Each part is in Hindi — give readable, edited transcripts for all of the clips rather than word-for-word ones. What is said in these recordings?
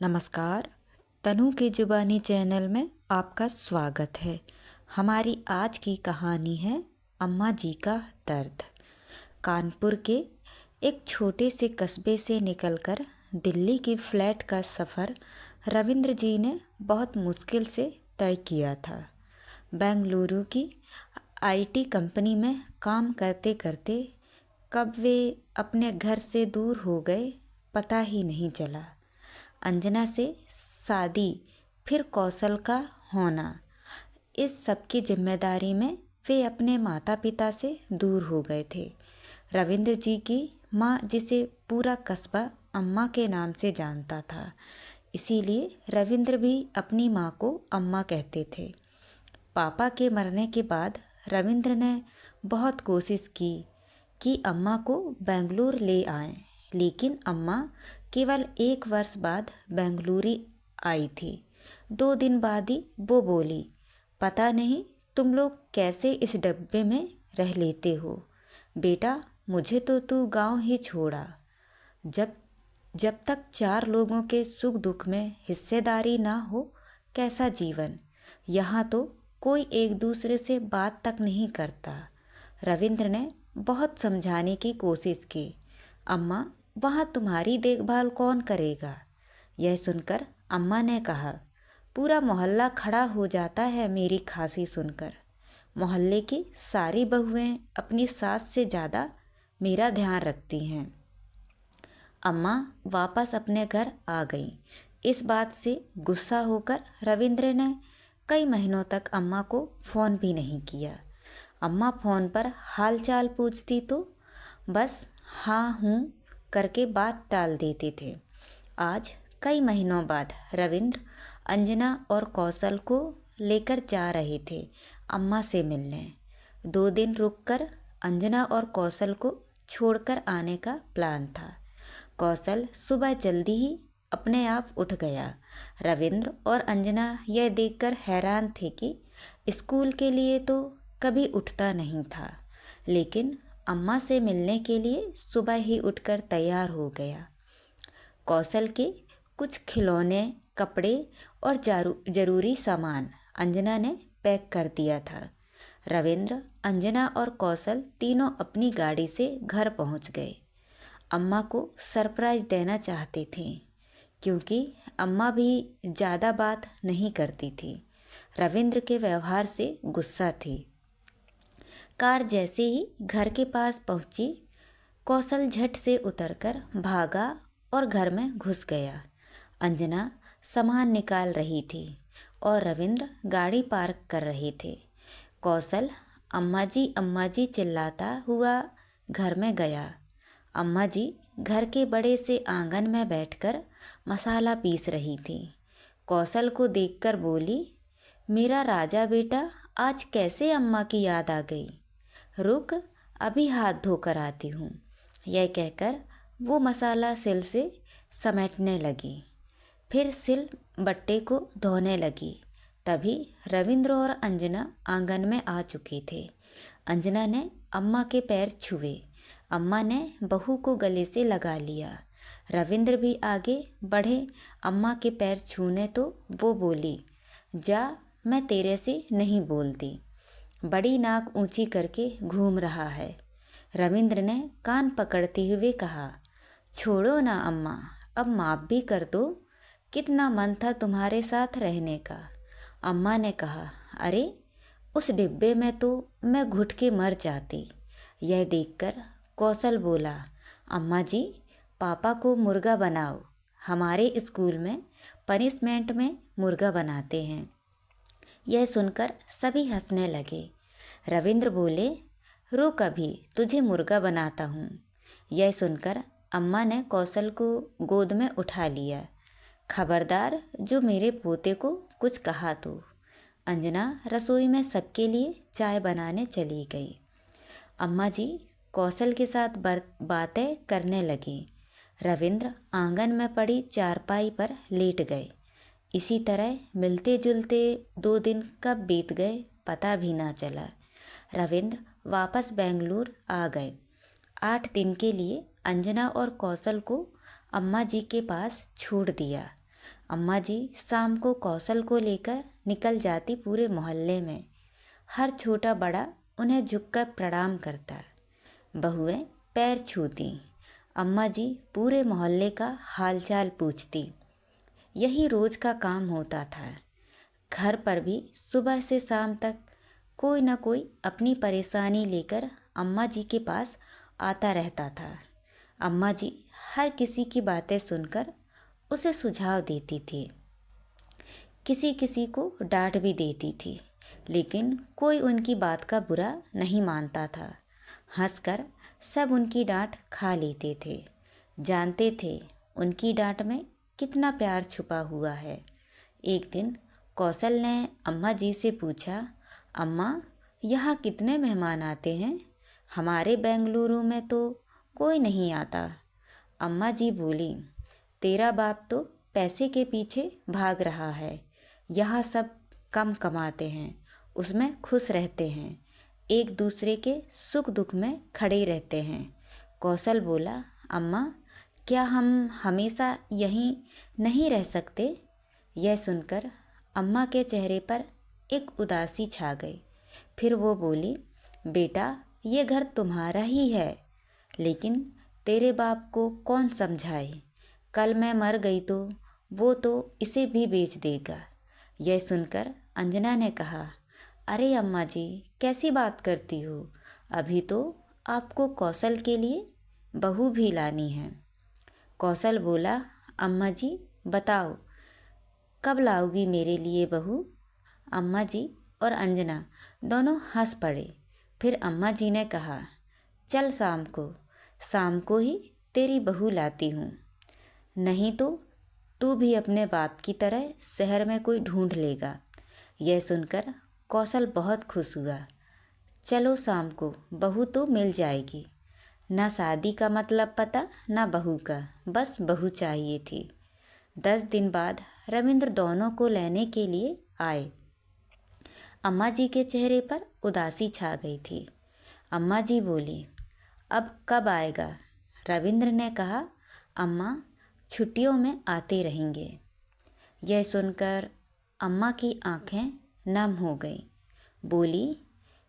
नमस्कार। तनु की जुबानी चैनल में आपका स्वागत है। हमारी आज की कहानी है अम्मा जी का दर्द। कानपुर के एक छोटे से कस्बे से निकलकर दिल्ली की फ्लैट का सफ़र रविंद्र जी ने बहुत मुश्किल से तय किया था। बेंगलुरु की आईटी कंपनी में काम करते करते कब वे अपने घर से दूर हो गए पता ही नहीं चला। अंजना से शादी, फिर कौशल का होना, इस सब की जिम्मेदारी में वे अपने माता पिता से दूर हो गए थे। रविंद्र जी की माँ, जिसे पूरा कस्बा अम्मा के नाम से जानता था, इसीलिए रविंद्र भी अपनी माँ को अम्मा कहते थे। पापा के मरने के बाद रविंद्र ने बहुत कोशिश की कि अम्मा को बेंगलुरु ले आएं, लेकिन अम्मा केवल 1 वर्ष बाद बेंगलुरु आई थी। 2 दिन बाद ही वो बोली, पता नहीं तुम लोग कैसे इस डब्बे में रह लेते हो बेटा, मुझे तो तू गांव ही छोड़ा। जब जब तक 4 लोगों के सुख दुख में हिस्सेदारी ना हो, कैसा जीवन। यहाँ तो कोई एक दूसरे से बात तक नहीं करता। रविंद्र ने बहुत समझाने की कोशिश की। अम्मा, वहाँ तुम्हारी देखभाल कौन करेगा? यह सुनकर अम्मा ने कहा, पूरा मोहल्ला खड़ा हो जाता है मेरी खांसी सुनकर। मोहल्ले की सारी बहुएं अपनी सास से ज़्यादा मेरा ध्यान रखती हैं। अम्मा वापस अपने घर आ गई। इस बात से गुस्सा होकर रविंद्र ने कई महीनों तक अम्मा को फ़ोन भी नहीं किया। अम्मा फ़ोन पर हाल चाल पूछती तो बस हाँ हूँ करके बात टाल देते थे। आज कई महीनों बाद रविंद्र अंजना और कौशल को लेकर जा रहे थे अम्मा से मिलने। 2 दिन रुककर अंजना और कौशल को छोड़कर आने का प्लान था। कौशल सुबह जल्दी ही अपने आप उठ गया। रविंद्र और अंजना यह देखकर हैरान थे कि स्कूल के लिए तो कभी उठता नहीं था, लेकिन अम्मा से मिलने के लिए सुबह ही उठकर तैयार हो गया। कौशल के कुछ खिलौने, कपड़े और जरूरी सामान अंजना ने पैक कर दिया था। रविंद्र, अंजना और कौशल तीनों अपनी गाड़ी से घर पहुंच गए। अम्मा को सरप्राइज़ देना चाहते थे, क्योंकि अम्मा भी ज़्यादा बात नहीं करती थी। रविंद्र के व्यवहार से गुस्सा थी। कार जैसे ही घर के पास पहुंची, कौशल झट से उतरकर भागा और घर में घुस गया। अंजना सामान निकाल रही थी और रविंद्र गाड़ी पार्क कर रहे थे। कौशल अम्मा जी चिल्लाता हुआ घर में गया। अम्मा जी घर के बड़े से आंगन में बैठकर मसाला पीस रही थी। कौशल को देखकर बोली, मेरा राजा बेटा, आज कैसे अम्मा की याद आ गई? रुक, अभी हाथ धोकर आती हूँ। यह कहकर वो मसाला सिल से समेटने लगी, फिर सिल बट्टे को धोने लगी। तभी रविंद्र और अंजना आंगन में आ चुके थे। अंजना ने अम्मा के पैर छुए। अम्मा ने बहू को गले से लगा लिया। रविंद्र भी आगे बढ़े अम्मा के पैर छूने तो वो बोली, जा, मैं तेरे से नहीं बोलती। बड़ी नाक ऊंची करके घूम रहा है। रविंद्र ने कान पकड़ते हुए कहा, छोड़ो ना अम्मा, अब माफ़ भी कर दो। कितना मन था तुम्हारे साथ रहने का। अम्मा ने कहा, अरे उस डिब्बे में तो मैं घुट के मर जाती। यह देखकर कौशल बोला, अम्मा जी, पापा को मुर्गा बनाओ। हमारे स्कूल में पनिशमेंट में मुर्गा बनाते हैं। यह सुनकर सभी हंसने लगे। रविंद्र बोले, रुक, अभी तुझे मुर्गा बनाता हूँ। यह सुनकर अम्मा ने कौशल को गोद में उठा लिया। खबरदार, जो मेरे पोते को कुछ कहा तो। अंजना रसोई में सबके लिए चाय बनाने चली गई। अम्मा जी कौशल के साथ बातें करने लगी। रविंद्र आंगन में पड़ी चारपाई पर लेट गए। इसी तरह मिलते जुलते 2 दिन कब बीत गए पता भी ना चला। रविंद्र वापस बेंगलुरु आ गए। 8 दिन के लिए अंजना और कौशल को अम्मा जी के पास छोड़ दिया। अम्मा जी शाम को कौशल को लेकर निकल जाती पूरे मोहल्ले में। हर छोटा बड़ा उन्हें झुककर प्रणाम करता। बहुएं पैर छूती। अम्मा जी पूरे मोहल्ले का हालचाल पूछती। यही रोज का काम होता था। घर पर भी सुबह से शाम तक कोई न कोई अपनी परेशानी लेकर अम्मा जी के पास आता रहता था। अम्मा जी हर किसी की बातें सुनकर उसे सुझाव देती थी। किसी किसी को डांट भी देती थी, लेकिन कोई उनकी बात का बुरा नहीं मानता था। हंसकर सब उनकी डांट खा लेते थे। जानते थे उनकी डांट में कितना प्यार छुपा हुआ है। एक दिन कौशल ने अम्मा जी से पूछा, अम्मा, यहाँ कितने मेहमान आते हैं? हमारे बेंगलुरु में तो कोई नहीं आता। अम्मा जी बोली, तेरा बाप तो पैसे के पीछे भाग रहा है। यहाँ सब कम कमाते हैं, उसमें खुश रहते हैं, एक दूसरे के सुख दुख में खड़े रहते हैं। कौशल बोला, अम्मा, क्या हम हमेशा यहीं नहीं रह सकते? यह सुनकर अम्मा के चेहरे पर एक उदासी छा गई। फिर वो बोली, बेटा, ये घर तुम्हारा ही है, लेकिन तेरे बाप को कौन समझाए? कल मैं मर गई तो वो तो इसे भी बेच देगा। यह सुनकर अंजना ने कहा, अरे अम्मा जी, कैसी बात करती हो? अभी तो आपको कौशल के लिए बहू भी लानी है। कौशल बोला, अम्मा जी बताओ, कब लाओगी मेरे लिए बहू? अम्मा जी और अंजना दोनों हंस पड़े। फिर अम्मा जी ने कहा, चल शाम को ही तेरी बहू लाती हूँ, नहीं तो तू भी अपने बाप की तरह शहर में कोई ढूंढ लेगा। यह सुनकर कौशल बहुत खुश हुआ। चलो शाम को बहू तो मिल जाएगी। ना शादी का मतलब पता, ना बहू का, बस बहू चाहिए थी। 10 दिन बाद रविंद्र दोनों को लेने के लिए आए। अम्मा जी के चेहरे पर उदासी छा गई थी। अम्मा जी बोली, अब कब आएगा? रविंद्र ने कहा, अम्मा, छुट्टियों में आते रहेंगे। यह सुनकर अम्मा की आंखें नम हो गईं। बोली,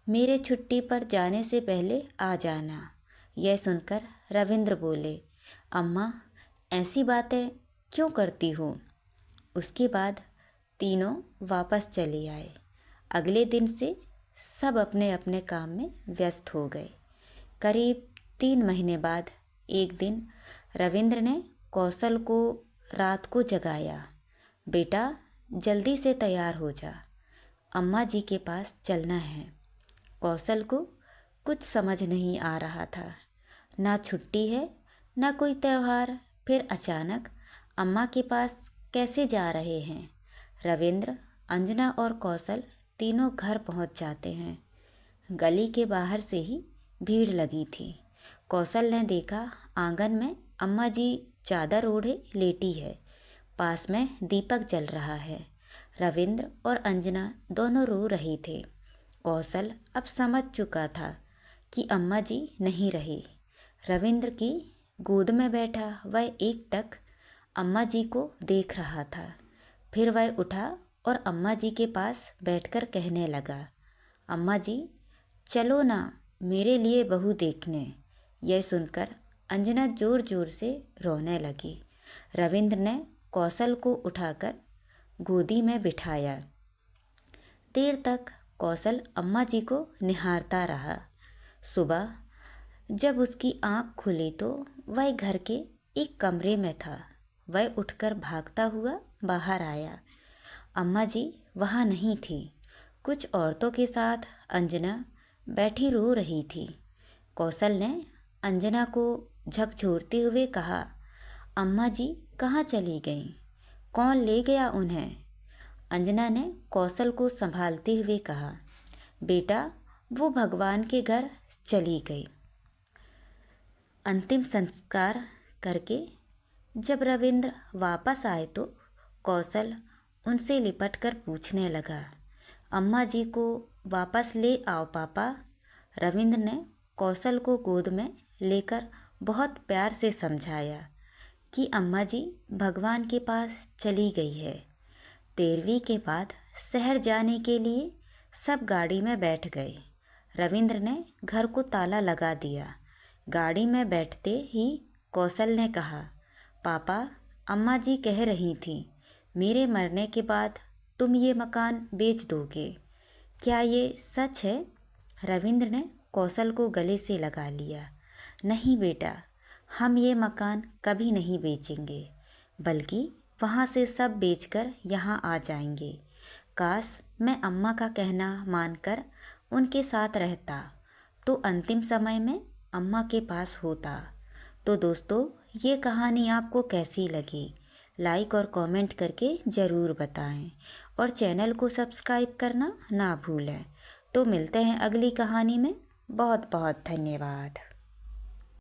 मेरे छुट्टी पर जाने से पहले आ जाना। यह सुनकर रविंद्र बोले, अम्मा, ऐसी बातें क्यों करती हो? उसके बाद तीनों वापस चले आए। अगले दिन से सब अपने अपने काम में व्यस्त हो गए। करीब 3 महीने बाद एक दिन रविंद्र ने कौशल को रात को जगाया। बेटा, जल्दी से तैयार हो जा, अम्मा जी के पास चलना है। कौशल को कुछ समझ नहीं आ रहा था। ना छुट्टी है, ना कोई त्यौहार, फिर अचानक अम्मा के पास कैसे जा रहे हैं? रविंद्र, अंजना और कौशल तीनों घर पहुंच जाते हैं। गली के बाहर से ही भीड़ लगी थी। कौशल ने देखा, आंगन में अम्मा जी चादर ओढ़े लेटी है। पास में दीपक जल रहा है। रविंद्र और अंजना दोनों रो रहे थे। कौशल अब समझ चुका था कि अम्मा जी नहीं रही। रविंद्र की गोद में बैठा वह एकटक अम्मा जी को देख रहा था। फिर वह उठा और अम्मा जी के पास बैठकर कहने लगा, अम्मा जी, चलो ना मेरे लिए बहू देखने। यह सुनकर अंजना जोर जोर से रोने लगी। रविंद्र ने कौशल को उठाकर गोदी में बिठाया। देर तक कौशल अम्मा जी को निहारता रहा। सुबह जब उसकी आँख खुली तो वह घर के एक कमरे में था। वह उठकर भागता हुआ बाहर आया। अम्मा जी वहाँ नहीं थी। कुछ औरतों के साथ अंजना बैठी रो रही थी। कौशल ने अंजना को झकझोरते हुए कहा, अम्मा जी कहाँ चली गईं? कौन ले गया उन्हें? अंजना ने कौशल को संभालते हुए कहा, बेटा, वो भगवान के घर चली गई। अंतिम संस्कार करके जब रविंद्र वापस आए तो कौशल उनसे लिपटकर पूछने लगा, अम्मा जी को वापस ले आओ पापा। रविंद्र ने कौशल को गोद में लेकर बहुत प्यार से समझाया कि अम्मा जी भगवान के पास चली गई है। 13वीं के बाद शहर जाने के लिए सब गाड़ी में बैठ गए। रविंद्र ने घर को ताला लगा दिया। गाड़ी में बैठते ही कौशल ने कहा, पापा, अम्मा जी कह रही थी मेरे मरने के बाद तुम ये मकान बेच दोगे, क्या ये सच है? रविंद्र ने कौशल को गले से लगा लिया। नहीं बेटा, हम ये मकान कभी नहीं बेचेंगे, बल्कि वहाँ से सब बेचकर यहाँ आ जाएंगे। काश मैं अम्मा का कहना मानकर उनके साथ रहता तो अंतिम समय में अम्मा के पास होता। तो दोस्तों, ये कहानी आपको कैसी लगी? लाइक और कमेंट करके ज़रूर बताएं और चैनल को सब्सक्राइब करना ना भूलें। तो मिलते हैं अगली कहानी में। बहुत बहुत धन्यवाद।